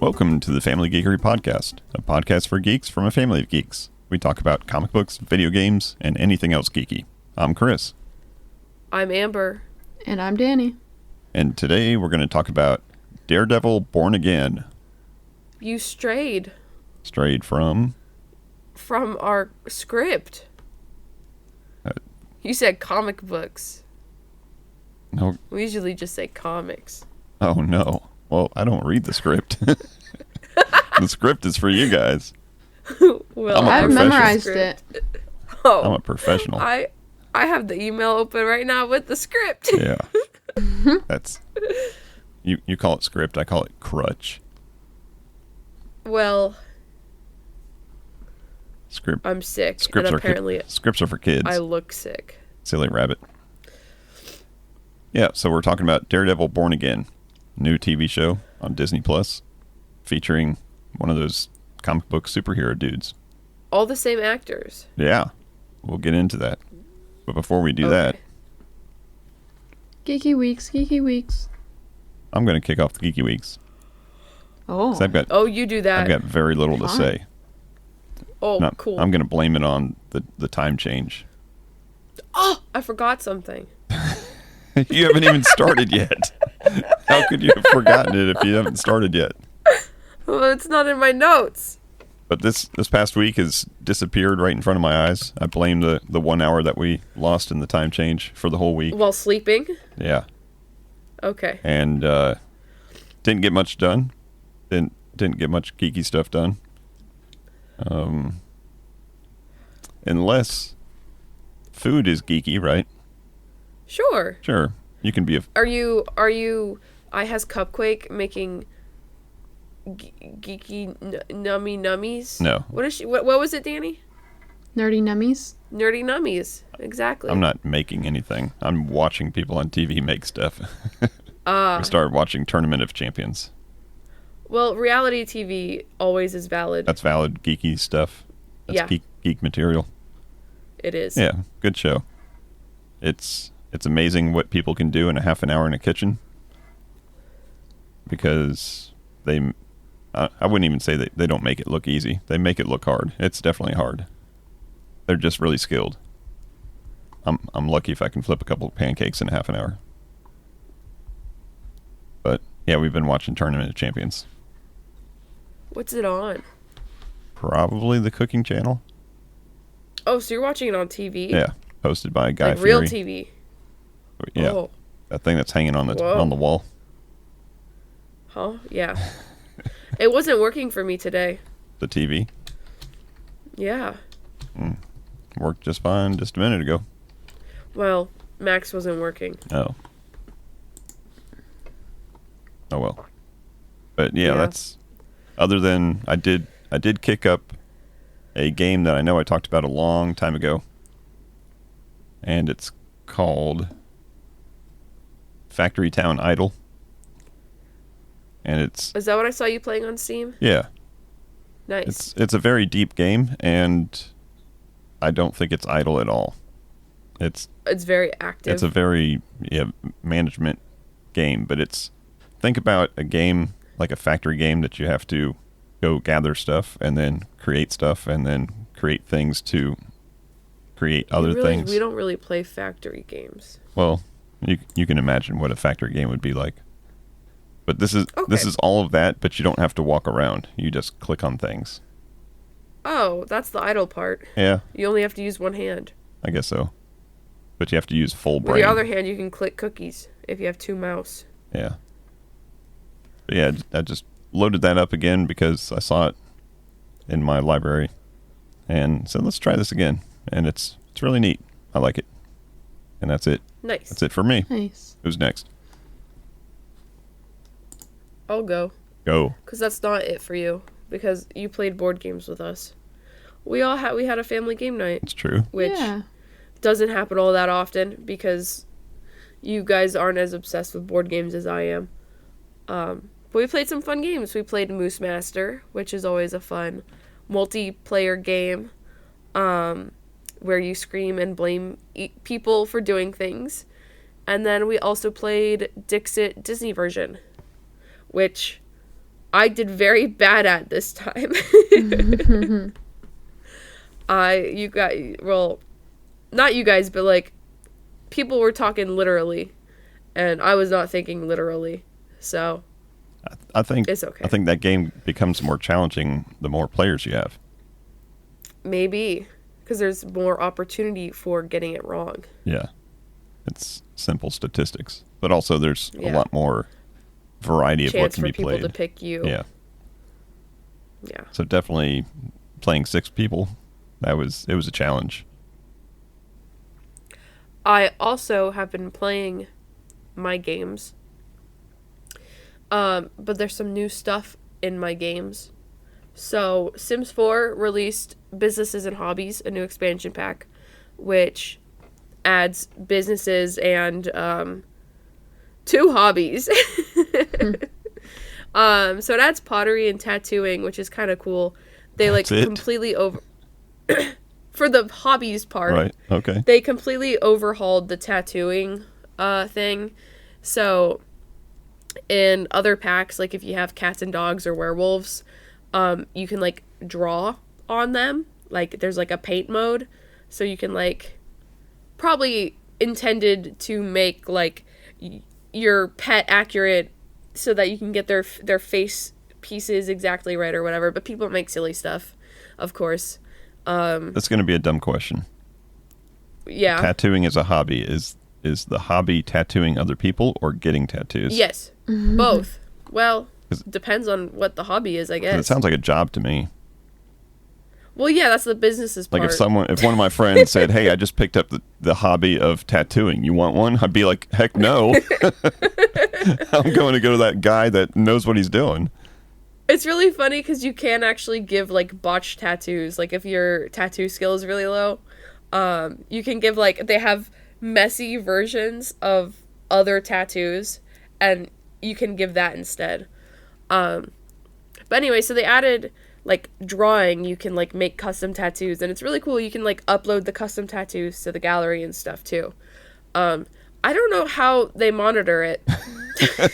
Welcome to the Family Geekery Podcast, a podcast for geeks from a family of geeks. We talk about comic books, video games, and anything else geeky. I'm Chris. I'm Amber. And I'm Danny. And today we're going to talk about Daredevil Born Again. You strayed. Strayed from our script. You said comic books. No. We usually just say comics. Oh, no. Well, I don't read the script. The script is for you guys. Well, I've memorized it. Oh, I'm a professional. I have the email open right now with the script. Yeah. That's... You call it script, I call it crutch. Well, Script. I'm sick, Scripts and are apparently scripts are for kids. I look sick. Silly rabbit. Yeah, so we're talking about Daredevil Born Again, new TV show on Disney Plus, featuring one of those comic book superhero dudes. All the same actors. Yeah, we'll get into that. But before we do that, Geeky Weeks. I'm going to kick off the Geeky Weeks. Oh. 'Cause You do that. I've got very little to say. Oh, No, cool. I'm going to blame it on the time change. Oh, I forgot something. You haven't even started yet. How could you have forgotten it if you haven't started yet? Well, it's not in my notes. But this past week has disappeared right in front of my eyes. I blame the 1 hour that we lost in the time change for the whole week. While sleeping? Yeah. Okay. And didn't get much done. Didn't get much geeky stuff done. Unless food is geeky, right? Sure. Sure. You can be a... Are you I has Cupquake making geeky nummy nummies? No. What is she? What was it, Danny? Nerdy Nummies. Nerdy nummies. Exactly. I'm not making anything. I'm watching people on TV make stuff. We started watching Tournament of Champions. Well, reality TV always is valid. That's valid geeky stuff. That's Yeah. geek material. It is. Yeah, good show. It's amazing what people can do in a half an hour in a kitchen. Because I wouldn't even say that they don't make it look easy. They make it look hard. It's definitely hard. They're just really skilled. I'm lucky if I can flip a couple of pancakes in a half an hour. But yeah, we've been watching Tournament of Champions. What's it on? Probably the Cooking Channel. Oh, so you're watching it on TV? Yeah, hosted by Guy like Fieri. real TV. Yeah, Oh. that thing that's hanging on the Whoa. wall. Huh? Yeah. It wasn't working for me today. The TV Yeah. worked just fine just a minute ago. Well, Max wasn't working. Oh well. But yeah, that's other than I did kick up a game that I know I talked about a long time ago, and it's called Factory Town Idol. And Is that what I saw you playing on Steam? Yeah, Nice. it's a very deep game, and I don't think it's idle at all. It's very active. It's a very management game, but think about a game like a factory game that you have to go gather stuff and then create stuff and then create things to create other things. We don't really play factory games. Well, you can imagine what a factory game would be like. But this is all of that, but you don't have to walk around. You just click on things. Oh, that's the idle part. Yeah, You only have to use one hand. I guess so. But you have to use full brain. With your other hand, you can click cookies if you have two mouse. Yeah. But yeah, I just loaded that up again because I saw it in my library and said, let's try this again. And it's really neat. I like it. And that's it. Nice. That's it for me. Nice. Who's next? I'll go. Go. Because that's not it for you. Because you played board games with us. We had a family game night. It's true. Which doesn't happen all that often because you guys aren't as obsessed with board games as I am. But we played some fun games. We played Moose Master, which is always a fun multiplayer game where you scream and blame people for doing things. And then we also played Dixit Disney version, which I did very bad at this time. You guys, well, not you guys, but like people were talking literally, and I was not thinking literally. So I think it's okay. I think that game becomes more challenging the more players you have. Maybe because there's more opportunity for getting it wrong. Yeah, it's simple statistics, but also there's a Yeah. lot more variety of what Chance can for be people played. to pick you. Yeah, Yeah. so definitely playing 6 people. It was a challenge. I also have been playing my games. But there's some new stuff in my games. So, Sims 4 released Businesses and Hobbies, a new expansion pack, which adds businesses and 2 hobbies. So it adds pottery and tattooing, which is kind of cool. They That's it? completely over for the hobbies part. Right. Okay. They completely overhauled the tattooing thing. So in other packs, like if you have cats and dogs or werewolves, you can like draw on them. Like there's like a paint mode, so you can like probably intended to make like your pet accurate so that you can get their face pieces exactly right or whatever. But people make silly stuff, of course. That's going to be a dumb question. Yeah. Tattooing is a hobby. Is the hobby tattooing other people or getting tattoos? Yes. Both. Well, depends on what the hobby is, I 'Cause guess. it sounds like a job to me. Well, yeah, that's the business's part. Like if one of my friends said, "Hey, I just picked up the hobby of tattooing. You want one?" I'd be like, "Heck no." I'm going to go to that guy that knows what he's doing. It's really funny because you can actually give like botched tattoos. Like if your tattoo skill is really low, you can give like they have messy versions of other tattoos, and you can give that instead. But anyway, so they added like drawing. You can like make custom tattoos, and it's really cool. You can like upload the custom tattoos to the gallery and stuff too. I don't know how they monitor it.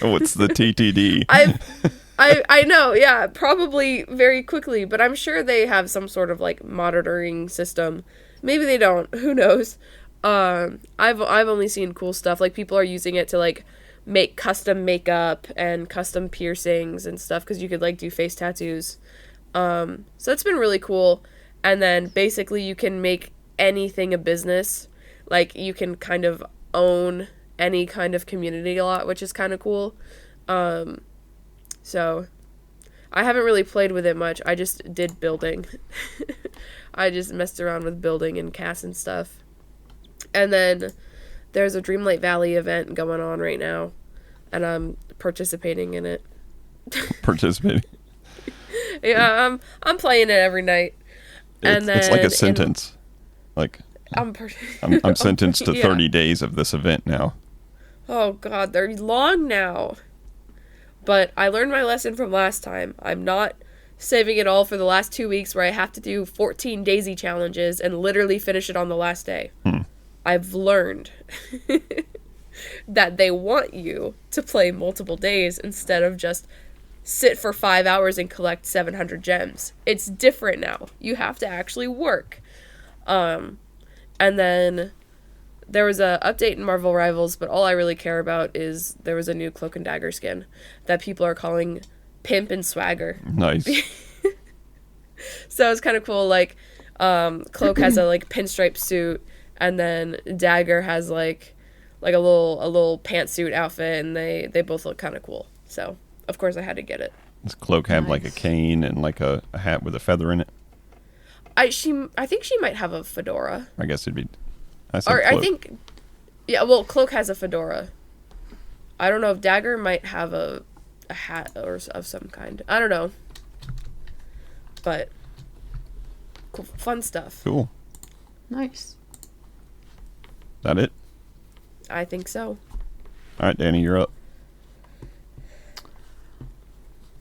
What's the TTD? I know, yeah, probably very quickly, but I'm sure they have some sort of like monitoring system. Maybe they don't. Who knows? I've only seen cool stuff. Like people are using it to like make custom makeup and custom piercings and stuff because you could like do face tattoos. So it's been really cool. And then basically you can make anything a business. Like you can kind of own any kind of community a lot, which is kind of cool. So I haven't really played with it much. I just did building. I just messed around with building and cast and stuff. And then there's a Dreamlight Valley event going on right now, and I'm participating in it. Participating. Yeah, I'm playing it every night. And It's like a sentence. Like I'm sentenced to Yeah. 30 days of this event now. Oh god, they're long now. But I learned my lesson from last time. I'm not saving it all for the last 2 weeks where I have to do 14 daisy challenges and literally finish it on the last day. I've learned that they want you to play multiple days instead of just sit for 5 hours and collect 700 gems. It's different now. You have to actually work. And then there was a update in Marvel Rivals, but all I really care about is there was a new Cloak and Dagger skin that people are calling Pimp and Swagger. Nice. So it's kind of cool. Like, Cloak has a like pinstripe suit, and then Dagger has like a little pantsuit outfit, and they both look kind of cool. So of course I had to get it. Does Cloak have like a cane and like a hat with a feather in it? I think she might have a fedora. I guess it'd be. I said Or Cloak. I think, yeah. Well, Cloak has a fedora. I don't know if Dagger might have a hat or of some kind. I don't know. But cool, fun stuff. Cool. Nice. That it? I think so. All right, Danny, you're up.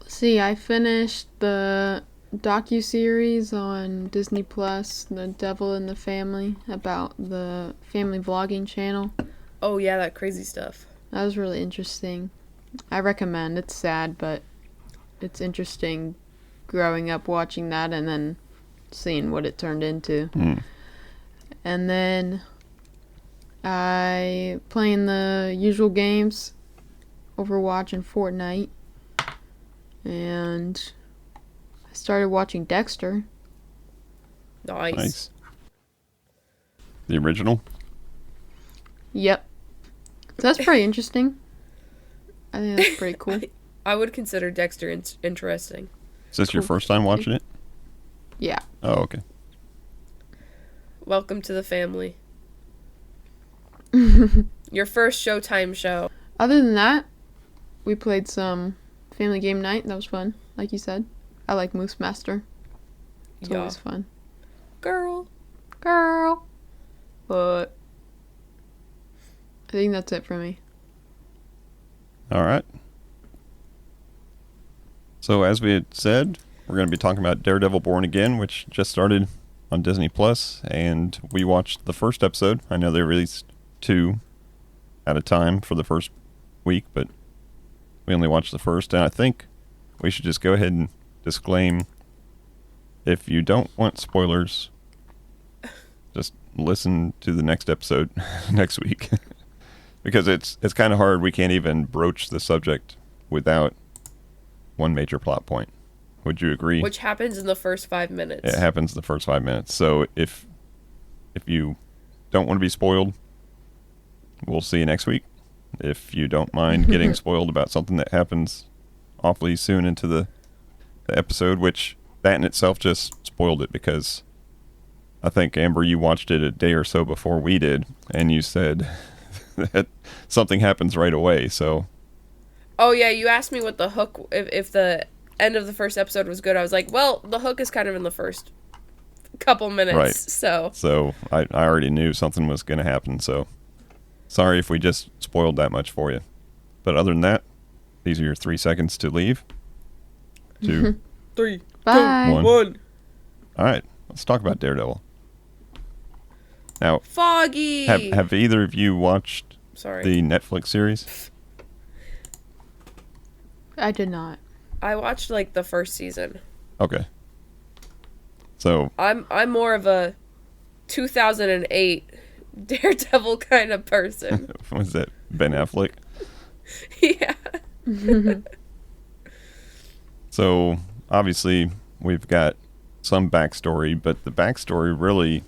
See, I finished the docu-series on Disney Plus, The Devil in the Family, about the family vlogging channel. Oh yeah, that crazy stuff. That was really interesting. I recommend. It's sad, but it's interesting growing up watching that and then seeing what it turned into. And then I playing the usual games, Overwatch and Fortnite. And I started watching Dexter. Nice. The original? Yep. So that's pretty interesting. I think that's pretty cool. I would consider Dexter interesting. Is this your first time watching it? Yeah. Oh, okay. Welcome to the family. Your first Showtime show. Other than that, we played some family game night. That was fun, like you said. I like Moose Master. It's always fun. Girl. But I think that's it for me. All right. So as we had said, we're going to be talking about Daredevil Born Again, which just started on Disney Plus, and we watched the first episode. I know they released 2 at a time for the first week, but we only watched the first, and I think we should just go ahead and disclaim, if you don't want spoilers, just listen to the next episode next week. Because it's kind of hard. We can't even broach the subject without one major plot point. Would you agree? Which happens in the first 5 minutes. It happens in the first 5 minutes. So if you don't want to be spoiled, we'll see you next week. If you don't mind getting spoiled about something that happens awfully soon into the episode, which that in itself just spoiled it, because I think, Amber, you watched it a day or so before we did, and you said that something happens right away. So, oh yeah, you asked me what the hook, if the end of the first episode was good. I was like, well, the hook is kind of in the first couple minutes. Right. So I already knew something was going to happen. So sorry if we just spoiled that much for you. But other than that, these are your 3 seconds to leave. 2, 3, Bye. 1. 1. All right, let's talk about Daredevil. Now, Foggy. have either of you watched Sorry. the Netflix series? I did not. I watched like the first season. Okay. So I'm more of a 2008 Daredevil kind of person. was that Ben Affleck? Yeah. So obviously we've got some backstory, but the backstory really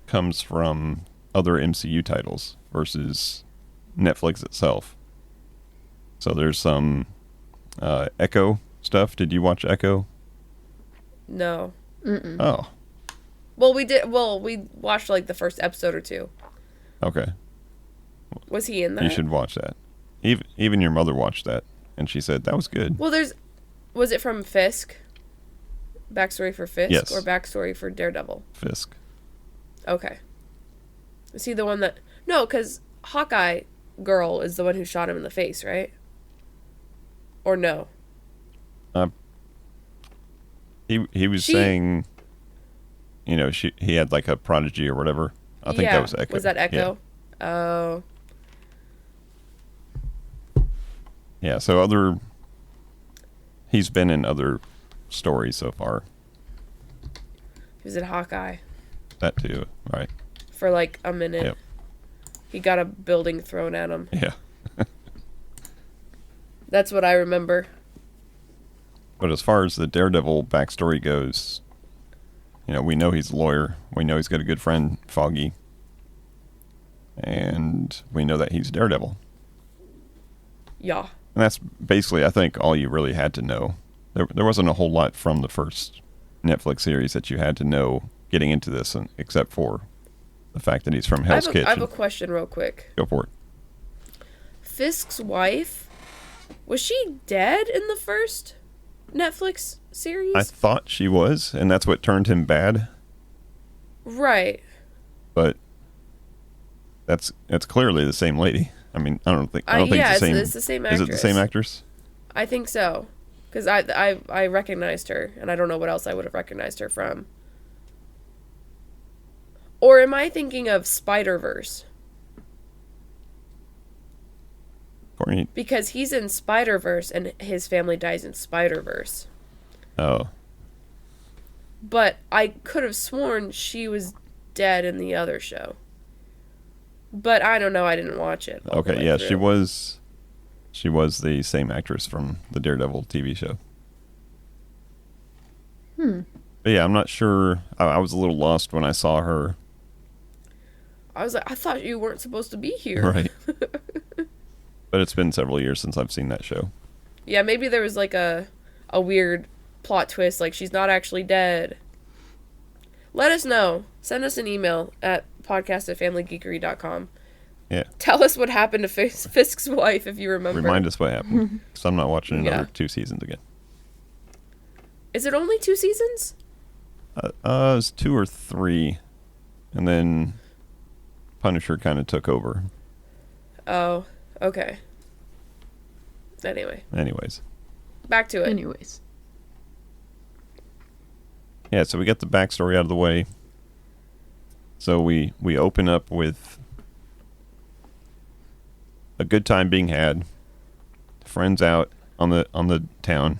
comes from other MCU titles versus Netflix itself. So there's some Echo stuff. Did you watch Echo? No. Mm-mm. Oh, Well, we did. Well, we watched like the first episode or 2. okay. Was he in that? You should watch that. Even your mother watched that, and she said that was good. Well, was it from Fisk? Backstory for Fisk? Yes. Or backstory for Daredevil? Fisk. Okay. Is he the one that... No, because Hawkeye girl is the one who shot him in the face, right? Or no? He was saying, you know, he had like a prodigy or whatever. I think that was Echo. Was that Echo? Yeah. Oh. Yeah, so he's been in other stories so far. He was in Hawkeye. That too, right? For like a minute. Yep. He got a building thrown at him. Yeah. That's what I remember. But as far as the Daredevil backstory goes, you know, we know he's a lawyer. We know he's got a good friend, Foggy. And we know that he's Daredevil. Yeah. And that's basically, I think, all you really had to know. There wasn't a whole lot from the first Netflix series that you had to know getting into this, except for the fact that he's from Hell's Kitchen. I have a question real quick. Go for it. Fisk's wife, was she dead in the first Netflix series? I thought she was, and that's what turned him bad. Right. But that's clearly the same lady. I mean, I don't think it's the same. It's the same actress. Is it the same actress? I think so. Because I recognized her, and I don't know what else I would have recognized her from. Or am I thinking of Spider-Verse? Courtney. Because he's in Spider-Verse and his family dies in Spider-Verse. Oh. But I could have sworn she was dead in the other show. But I don't know. I didn't watch it. Okay, yeah, she was the same actress from the Daredevil TV show. But yeah, I'm not sure. I was a little lost when I saw her. I was like, I thought you weren't supposed to be here. Right. But it's been several years since I've seen that show. Yeah, maybe there was like a weird plot twist, like she's not actually dead. Let us know. Send us an email at podcast@familygeekery.com. Yeah. Tell us what happened to Fisk's wife if you remember. Remind us what happened. Because I'm not watching another 2 seasons again. Is it only 2 seasons? It was 2 or 3. And then Punisher kind of took over. Oh, okay. Anyways. Back to it. Anyways. Yeah, so we got the backstory out of the way. So we open up with a good time being had. Friends out on the town.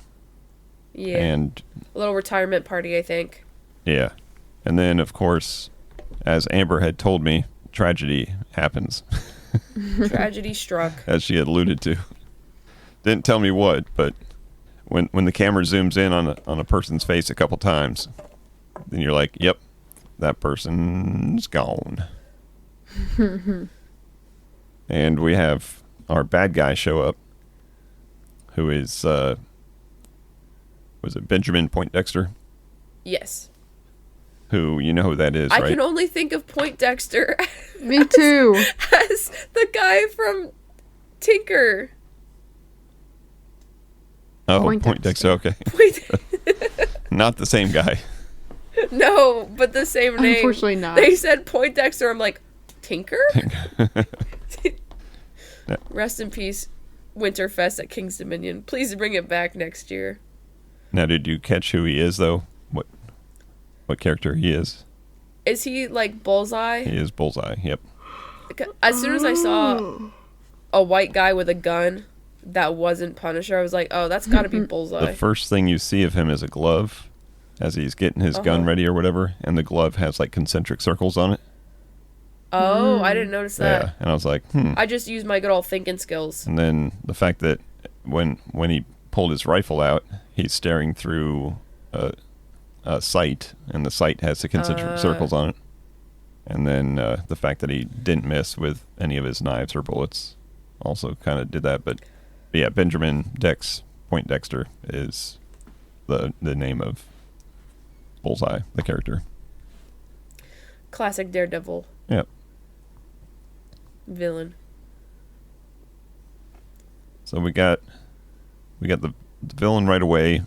Yeah. And a little retirement party, I think. Yeah. And then, of course, as Amber had told me, tragedy happens. Tragedy struck. As she had alluded to. Didn't tell me what, but when the camera zooms in on a person's face a couple times, then you're like, yep, that person's gone. And we have our bad guy show up, who is, was it Benjamin Poindexter? Yes. Who, you know who that is, right? I can only think of Poindexter. Me too. As the guy from Tinker. Oh, Poindexter. Okay. Not the same guy. No, but the same name. Unfortunately not. They said Poindexter. I'm like, Tinker? Rest in peace, Winterfest at King's Dominion. Please bring it back next year. Now, did you catch who he is, though? What character he is? Is he like Bullseye? He is Bullseye, yep. As soon as I saw a white guy with a gun that wasn't Punisher, I was like, oh, that's got to be Bullseye. The first thing you see of him is a glove as he's getting his gun ready or whatever, and the glove has like concentric circles on it. Oh, I didn't notice that. Yeah, and I was like, I just used my good old thinking skills. And then the fact that when he pulled his rifle out, he's staring through a sight, and the sight has the concentric circles on it. And then the fact that he didn't miss with any of his knives or bullets also kind of did that. But yeah, Benjamin Poindexter is the name of Bullseye, the character. Classic Daredevil Yep. villain. So we got the villain right away.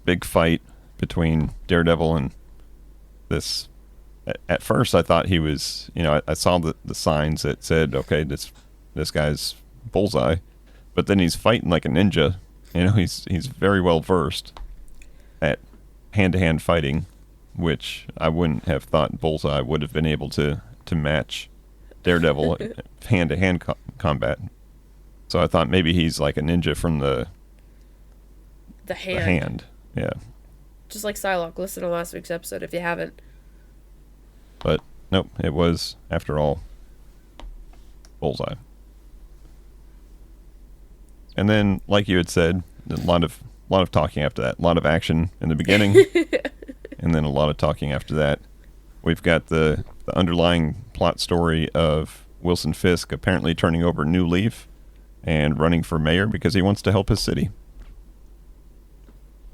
Big fight between Daredevil and this. At first, I thought he was, I saw the signs that said, okay, this guy's Bullseye, but then he's fighting like a ninja. He's very well versed at hand-to-hand fighting, which I wouldn't have thought Bullseye would have been able to match Daredevil hand-to-hand combat. So I thought maybe he's like a ninja from the hand. Yeah. Just like Psylocke. Listen to last week's episode if you haven't. But nope, it was, after all, Bullseye. And then, like you had said, a lot of talking after that. A lot of action in the beginning, and then a lot of talking after that. We've got the underlying plot story of Wilson Fisk apparently turning over a new leaf and running for mayor because he wants to help his city.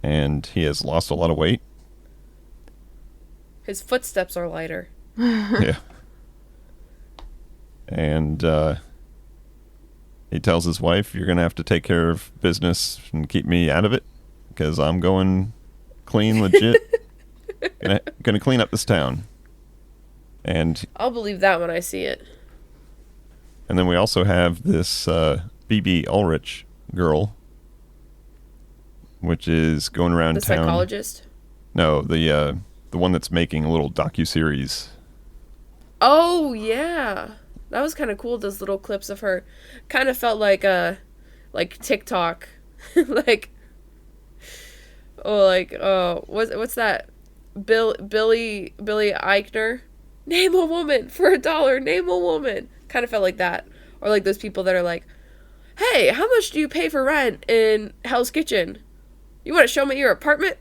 And he has lost a lot of weight. His footsteps are lighter. Yeah. And he tells his wife, you're going to have to take care of business and keep me out of it because I'm going clean, legit. Gonna clean up this town. And I'll believe that when I see it. And then we also have this BB Ulrich girl, which is going around the town. The psychologist? No, the one that's making a little docuseries. Oh, yeah. That was kind of cool. Those little clips of her, kind of felt like TikTok, like what's that? Billy Eichner, name a woman for $1. Name a woman. Kind of felt like that, or like those people that are like, hey, how much do you pay for rent in Hell's Kitchen? You want to show me your apartment?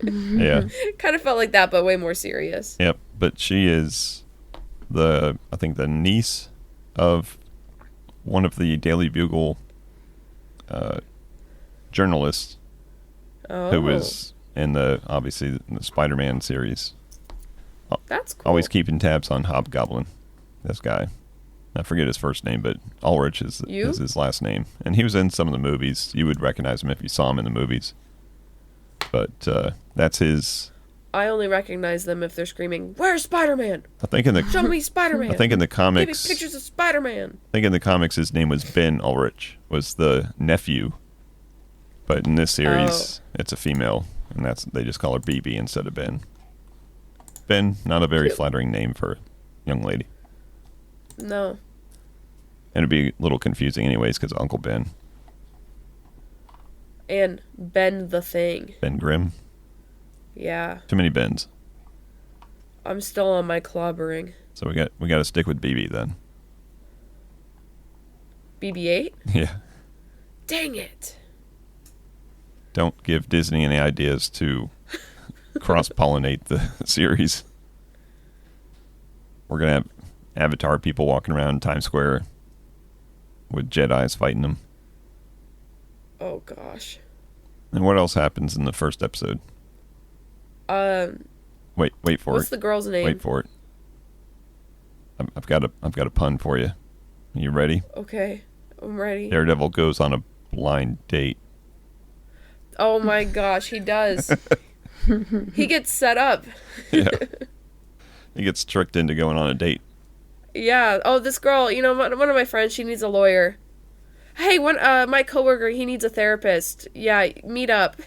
Yeah. Kind of felt like that, but way more serious. Yep. But she is I think the niece of one of the Daily Bugle journalists who was obviously in the Spider-Man series. That's cool. Always keeping tabs on Hobgoblin. This guy. I forget his first name, but Ulrich is his last name. And he was in some of the movies. You would recognize him if you saw him in the movies. But that's his... I only recognize them if they're screaming, "Where's Spider-Man? I think in the Show me Spider-Man." I think in the comics... Give me pictures of Spider-Man. I think in the comics his name was Ben Ulrich, was the nephew. But in this series, it's a female, and they just call her BB instead of Ben. Ben, not a very flattering name for a young lady. No. And it'd be a little confusing anyways, because Uncle Ben. And Ben the Thing. Ben Grimm. Yeah. Too many Bens. I'm still on my clobbering. So we got to stick with BB then. BB-8? Yeah. Dang it. Don't give Disney any ideas to cross-pollinate the series. We're going to have Avatar people walking around Times Square with Jedis fighting them. Oh, gosh. And what else happens in the first episode? Wait for it. What's the girl's name? Wait for it. I've got a pun for you. You ready? Okay, I'm ready. Daredevil goes on a blind date. Oh my gosh, he does. He gets set up. Yeah. He gets tricked into going on a date. Yeah. Oh, this girl, one of my friends, she needs a lawyer. Hey, my coworker, he needs a therapist. Yeah, meet up.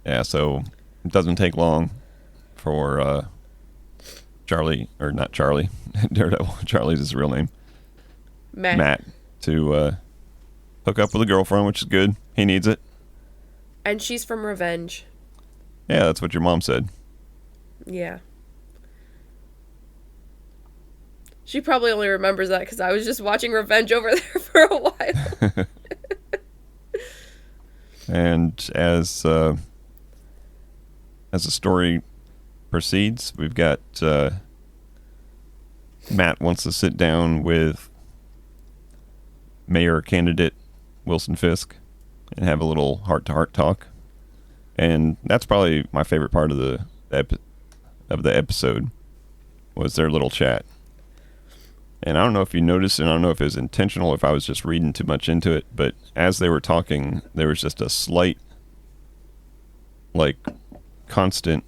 Yeah, so it doesn't take long for Charlie, or not Charlie, Daredevil, Charlie's his real name, Matt to hook up with a girlfriend, which is good. He needs it. And she's from Revenge. Yeah, that's what your mom said. Yeah. She probably only remembers that because I was just watching Revenge over there for a while. And as the story proceeds, we've got Matt wants to sit down with mayor candidate Wilson Fisk and have a little heart-to-heart talk. And that's probably my favorite part of the episode was their little chat. And I don't know if you noticed, and I don't know if it was intentional, if I was just reading too much into it, but as they were talking, there was just a slight, constant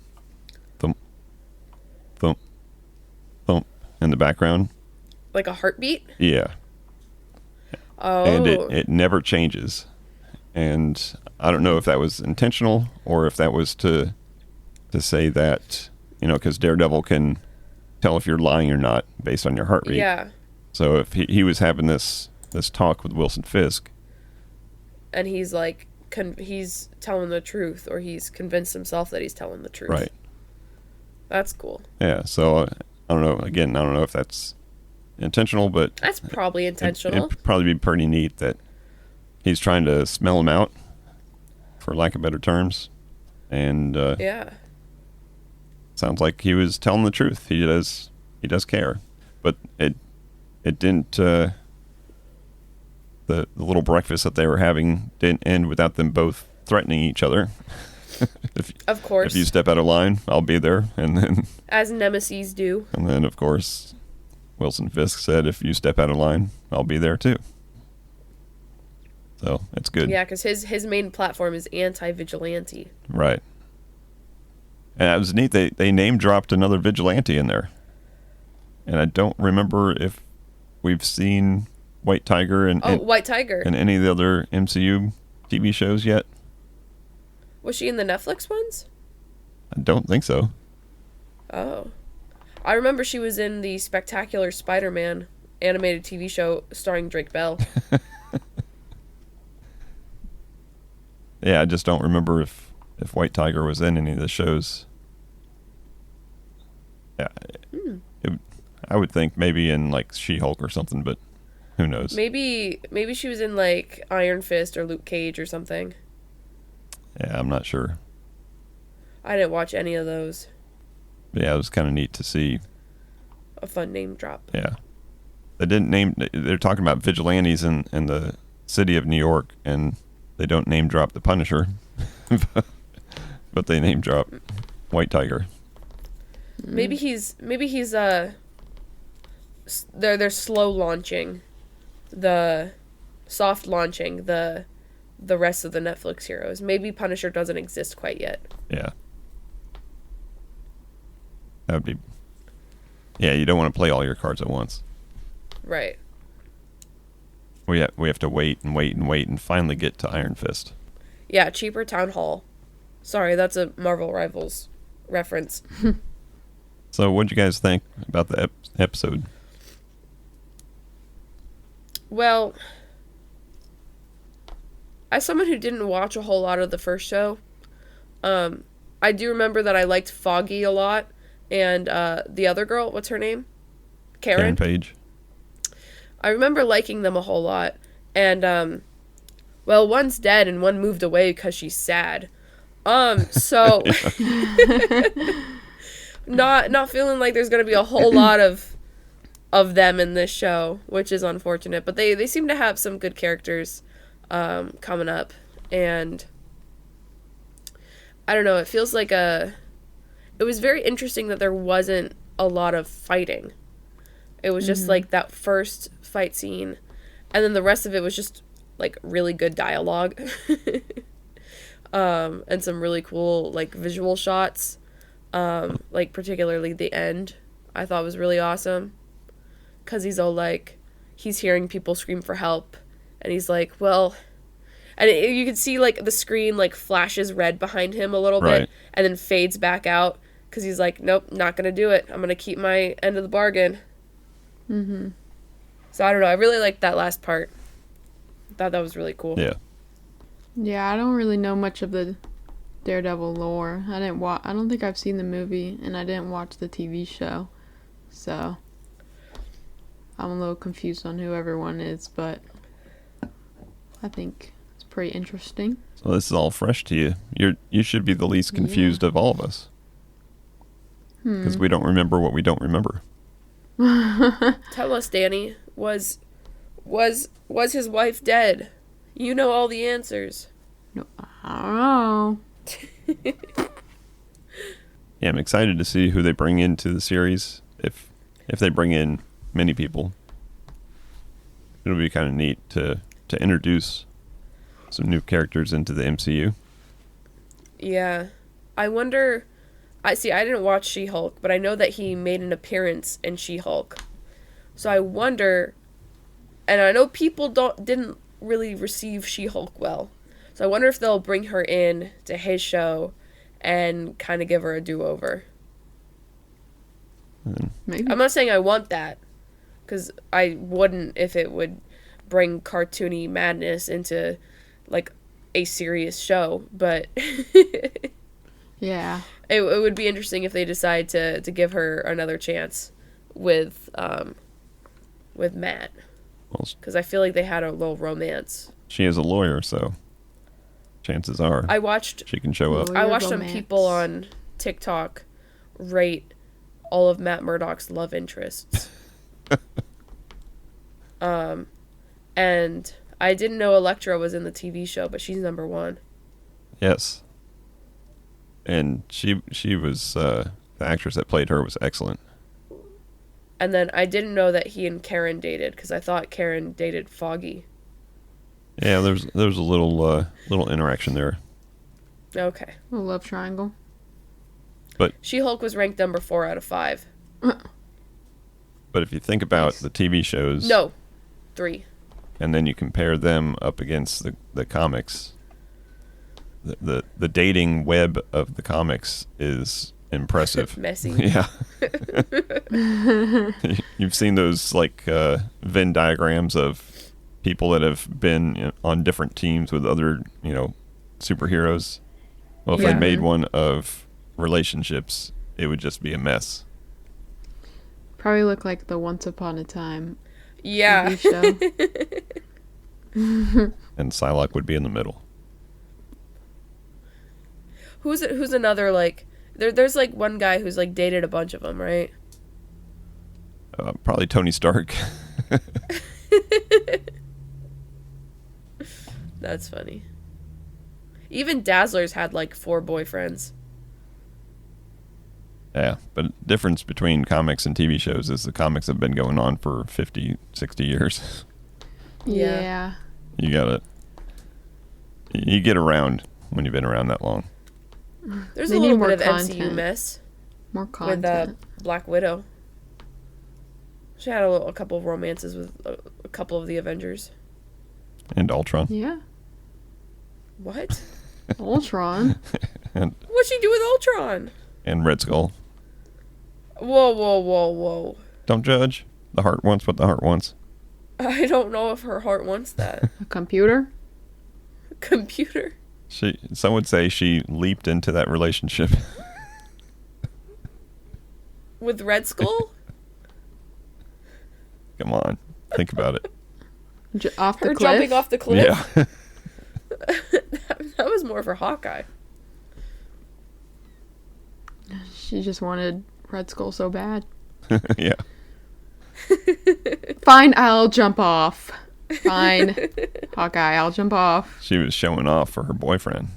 thump, thump, thump in the background. Like a heartbeat? Yeah. Oh. And it never changes. And I don't know if that was intentional or if that was to say that, because Daredevil can tell if you're lying or not based on your heart rate. Yeah. So if he was having this talk with Wilson Fisk, and he's like he's telling the truth, or he's convinced himself that he's telling the truth. Right. That's cool. Yeah. So I don't know. Again, I don't know if that's intentional, but that's probably intentional. It'd probably be pretty neat that he's trying to smell him out, for lack of better terms, and yeah. Sounds like he was telling the truth. He does care, but it didn't. The little breakfast that they were having didn't end without them both threatening each other. Of course. If you step out of line, I'll be there, and then as nemesis do. And then, of course, Wilson Fisk said, "If you step out of line, I'll be there too." So it's good. Yeah, because his main platform is anti-vigilante. Right. And it was neat. They name dropped another vigilante in there. And I don't remember if we've seen White Tiger White Tiger in any of the other MCU TV shows yet. Was she in the Netflix ones? I don't think so. Oh. I remember she was in the Spectacular Spider-Man animated TV show starring Drake Bell. Yeah, I just don't remember if White Tiger was in any of the shows. Yeah, I would think maybe in like She-Hulk or something, but who knows? Maybe she was in like Iron Fist or Luke Cage or something. Yeah, I'm not sure. I didn't watch any of those. But yeah, it was kind of neat to see. A fun name drop. Yeah, they're talking about vigilantes in the city of New York, and they don't name drop the Punisher, but they name drop White Tiger. Maybe he's they're slow launching soft launching the rest of the Netflix heroes. Maybe Punisher doesn't exist quite yet. Yeah. That would be... Yeah, you don't want to play all your cards at once. Right. We have to wait and finally get to Iron Fist. Yeah, cheaper Town Hall. Sorry, that's a Marvel Rivals reference. So what'd you guys think about the episode? Well, as someone who didn't watch a whole lot of the first show, I do remember that I liked Foggy a lot, and the other girl, what's her name? Karen Page. I remember liking them a whole lot, and well, one's dead and one moved away because she's sad. So not feeling like there's gonna be a whole lot of them in this show, which is unfortunate. But they seem to have some good characters coming up, and I don't know. It feels like it was very interesting that there wasn't a lot of fighting. It was just like that first fight scene, and then the rest of it was just like really good dialogue, and some really cool like visual shots. Like particularly the end, I thought was really awesome, cause he's all like, he's hearing people scream for help, and he's like, well, and you can see like the screen like flashes red behind him a little bit, and then fades back out, cause he's like, nope, not gonna do it. I'm gonna keep my end of the bargain. Mm-hmm. So I don't know. I really liked that last part. I thought that was really cool. Yeah. Yeah, I don't really know much of the Daredevil lore. I don't think I've seen the movie, and I didn't watch the TV show. So I'm a little confused on who everyone is, but I think it's pretty interesting. So this is all fresh to you. You should be the least confused of all of us, because we don't remember what we don't remember. Tell us, Danny. Was his wife dead? You know all the answers. No, I don't know. Yeah, I'm excited to see who they bring into the series. If they bring in many people, it'll be kind of neat to introduce some new characters into the MCU. Yeah. I wonder... I didn't watch She-Hulk, but I know that he made an appearance in She-Hulk. So I wonder... And I know people didn't really receive She-Hulk well. So I wonder if they'll bring her in to his show and kind of give her a do-over. Maybe. I'm not saying I want that, because I wouldn't if it would bring cartoony madness into, like, a serious show, but... Yeah. It would be interesting if they decide to give her another chance with Matt. Because I feel like they had a little romance. She is a lawyer, so chances are she can show up. I watched some people on TikTok rate all of Matt Murdock's love interests. And I didn't know Elektra was in the TV show, but she's number 1. Yes. And she was the actress that played her was excellent. And then I didn't know that he and Karen dated, because I thought Karen dated Foggy. Yeah, there's a little interaction there. Okay. A love triangle. But She-Hulk was ranked number 4 out of 5. But if you think about the TV shows, No, 3. and then you compare them up against the comics, the dating web of the comics is impressive. Messy. Yeah. You've seen those like Venn diagrams of people that have been on different teams with other, superheroes. Well, if Yeah. they made one of relationships, it would just be a mess. Probably look like the Once Upon a Time Yeah. TV show. And Psylocke would be in the middle. Who's another, like, there's like one guy who's like dated a bunch of them, right? Probably Tony Stark. That's funny. Even Dazzler's had like 4 boyfriends. Yeah, but difference between comics and TV shows is the comics have been going on for 50, 60 years. Yeah. You get around when you've been around that long. There's They a need little more bit of MCU content. mess More with content. Black Widow. She had a couple of romances with a couple of the Avengers. And Ultron. Yeah. What? Ultron. and, What'd she do with Ultron? and Red Skull. Whoa, whoa, whoa, whoa. Don't judge. The heart wants what the heart wants. I don't know if her heart wants that. A computer. Computer. Some would say she leaped into that relationship. With Red Skull? Come on. Think about it. Off the Her cliff. jumping off the cliff? Yeah. That was more for Hawkeye. She just wanted Red Skull so bad. Yeah. Fine, I'll jump off. Fine. Hawkeye, I'll jump off. She was showing off for her boyfriend.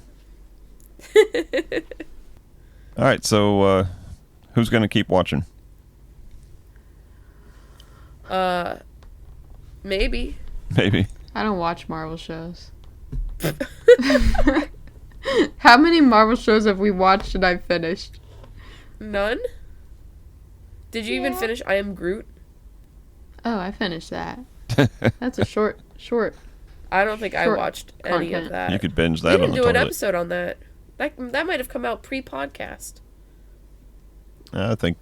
All right, so who's going to keep watching? Maybe. Maybe. I don't watch Marvel shows. How many Marvel shows have we watched and I've finished? None? Did you even Yeah. finish I Am Groot? Oh, I finished that. That's a short. I don't think I Short watched any of content. that. You could binge We that on didn't the do an toilet. episode on that. That might have come out pre-podcast. I think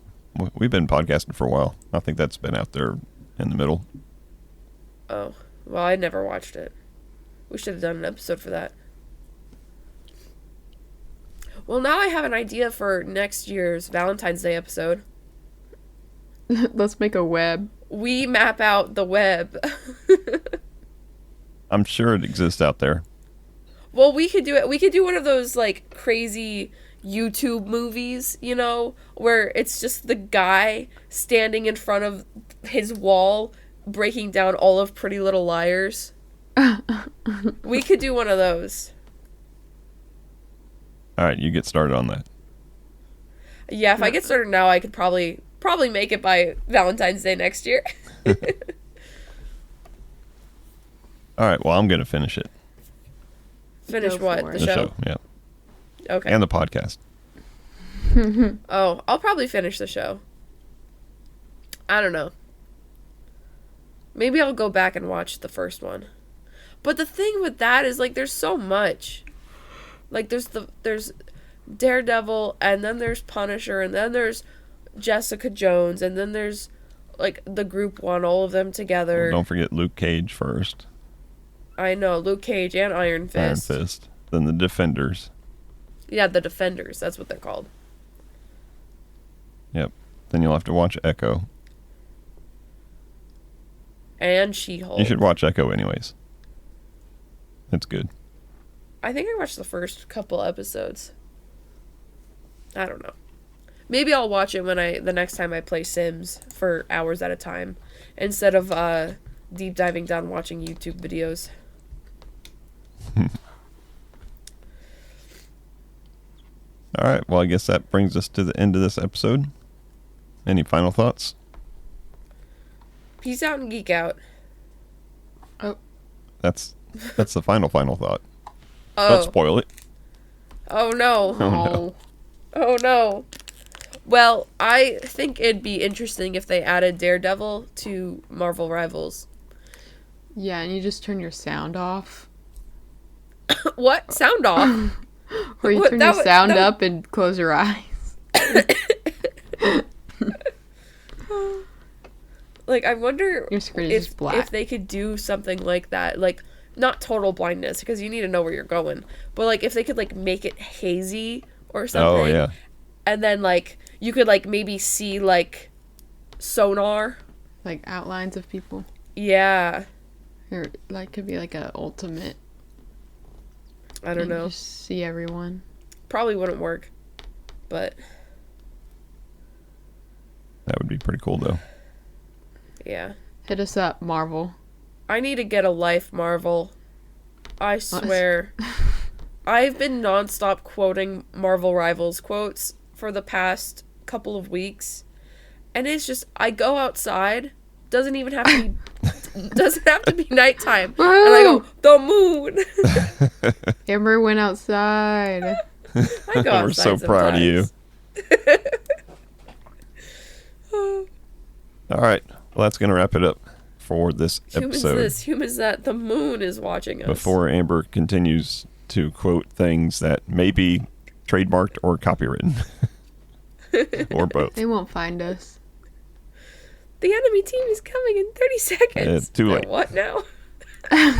we've been podcasting for a while. I think that's been out there in the middle. Oh. Well, I never watched it. We should have done an episode for that. Well, now I have an idea for next year's Valentine's Day episode. Let's make a web. We map out the web. I'm sure it exists out there. Well, we could do it. We could do one of those, like, crazy YouTube movies, where it's just the guy standing in front of his wall breaking down all of Pretty Little Liars. We could do one of those. All right, you get started on that. Yeah, if I get started now, I could probably make it by Valentine's Day next year. All right, well, I'm going to finish it. Finish Go what? for The it. The show? show, yeah. Okay. And the podcast. Oh, I'll probably finish the show. I don't know. Maybe I'll go back and watch the first one. But the thing with that is, like, there's so much. Like, there's Daredevil, and then there's Punisher, and then there's Jessica Jones, and then there's, like, the group one, all of them together. Well, don't forget Luke Cage first. I know, Luke Cage and Iron Fist. Iron Fist. Then the Defenders. Yeah, the Defenders, that's what they're called. Yep. Then you'll have to watch Echo. And She-Hulk. You should watch Echo anyways. It's good. I think I watched the first couple episodes. I don't know. Maybe I'll watch it the next time I play Sims for hours at a time, instead of deep diving down watching YouTube videos. All right, well, I guess that brings us to the end of this episode. Any final thoughts? Peace out and geek out. That's the final thought. Oh. Don't spoil it. Oh no. Oh, no. Oh no. Well, I think it'd be interesting if they added Daredevil to Marvel Rivals. Yeah, and you just turn your sound off. What? Sound off? Or you What? turn That your would- sound that would- up and close your eyes. Like, I wonder Your screen is just black. if they could do something like that. Like, not total blindness, because you need to know where you're going. But, like, if they could, like, make it hazy or something. Oh, yeah. And then, like, you could, like, maybe see, like, sonar. Like outlines of people. Yeah. Or like could be like a ultimate. I don't know. Just see everyone. Probably wouldn't work. But, That would be pretty cool, though. yeah. Hit us up, Marvel. I need to get a life, Marvel. I swear. I've been nonstop quoting Marvel Rivals quotes for the past couple of weeks. And it's just, I go outside, doesn't even have to be nighttime. And I go, the moon. Amber went outside. I go We're so outside proud of you. All right. Well, that's going to wrap it up for this Humans episode. this, humans that, the moon is watching us. Before Amber continues to quote things that may be trademarked or copywritten. Or both. They won't find us. The enemy team is coming in 30 seconds. It's too late. What now? All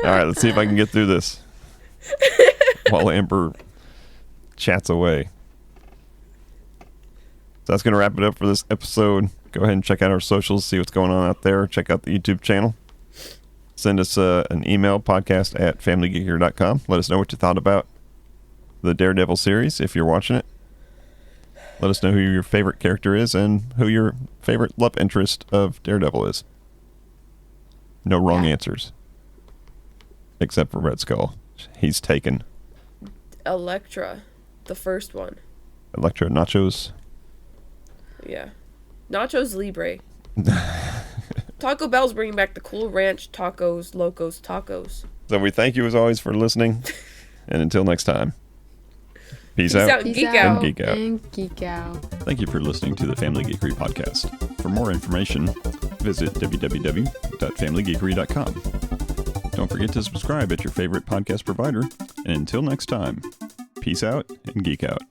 right, let's see if I can get through this while Amber chats away. So that's going to wrap it up for this episode. Go ahead and check out our socials, see what's going on out there. Check out the YouTube channel. Send us an email, podcast@familygeeker.com. Let us know what you thought about the Daredevil series if you're watching it. Let us know who your favorite character is and who your favorite love interest of Daredevil is. No wrong answers. Except for Red Skull. He's taken. Elektra, the first one. Electro Nachos. Yeah. Nachos Libre. Taco Bell's bringing back the Cool Ranch Tacos Locos Tacos. So we thank you as always for listening. And until next time. Peace out. Peace Peace out. out Geek out. and geek out. Thank you for listening to the Family Geekery podcast. For more information, visit www.familygeekery.com. Don't forget to subscribe at your favorite podcast provider. And until next time, peace out and geek out.